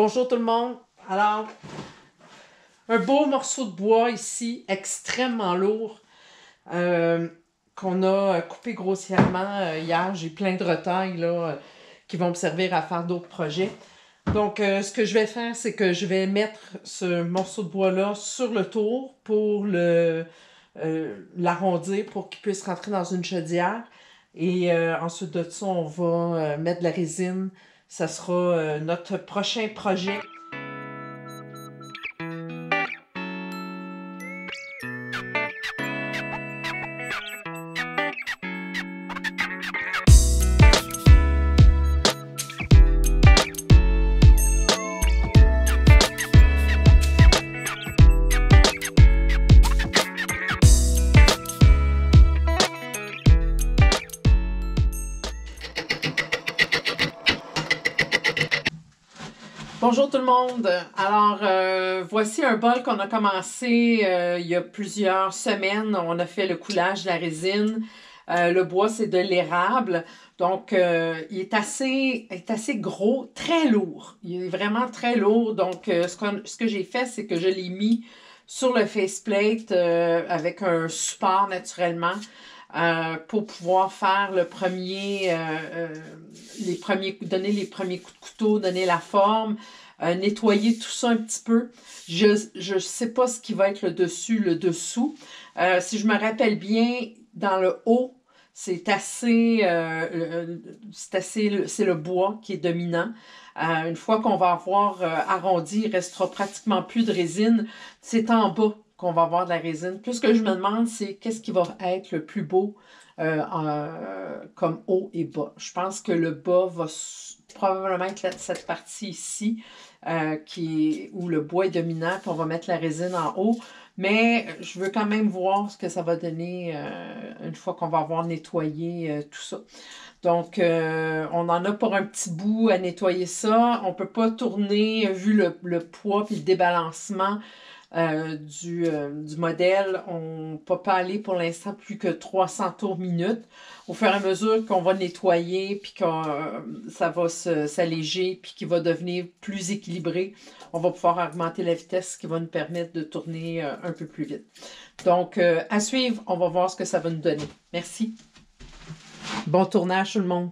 Bonjour tout le monde. Alors, un beau morceau de bois ici, extrêmement lourd, qu'on a coupé grossièrement hier. J'ai plein de retailles là, qui vont me servir à faire d'autres projets. Donc, ce que je vais faire, c'est que je vais mettre ce morceau de bois-là sur le tour pour l'arrondir pour qu'il puisse rentrer dans une chaudière. Et ensuite de ça, on va mettre de la résine. Ça sera notre prochain projet. Bonjour tout le monde. Alors, voici un bol qu'on a commencé il y a plusieurs semaines. On a fait le coulage de la résine. Le bois, c'est de l'érable. Donc, il est assez gros, très lourd. Il est vraiment très lourd. Donc, ce que j'ai fait, c'est que je l'ai mis sur le faceplate avec un support naturellement. Pour pouvoir faire donner les premiers coups de couteau, donner la forme, nettoyer tout ça un petit peu. Je ne sais pas ce qui va être le dessus, le dessous. Si je me rappelle bien, dans le haut, c'est le bois qui est dominant. Une fois qu'on va avoir arrondi, il ne restera pratiquement plus de résine. C'est en bas qu'on va avoir de la résine. Plus ce que je me demande, c'est qu'est-ce qui va être le plus beau comme haut et bas. Je pense que le bas va probablement être cette partie ici où le bois est dominant, puis on va mettre la résine en haut. Mais je veux quand même voir ce que ça va donner une fois qu'on va avoir nettoyé tout ça. Donc, on en a pour un petit bout à nettoyer ça. On ne peut pas tourner, vu le poids et le débalancement du modèle. On ne peut pas aller pour l'instant plus que 300 tours minute. Au fur et à mesure qu'on va nettoyer, puis que ça va s'alléger, puis qu'il va devenir plus équilibré, on va pouvoir augmenter la vitesse, ce qui va nous permettre de tourner un peu plus vite. Donc, à suivre, on va voir ce que ça va nous donner. Merci. Bon tournage tout le monde.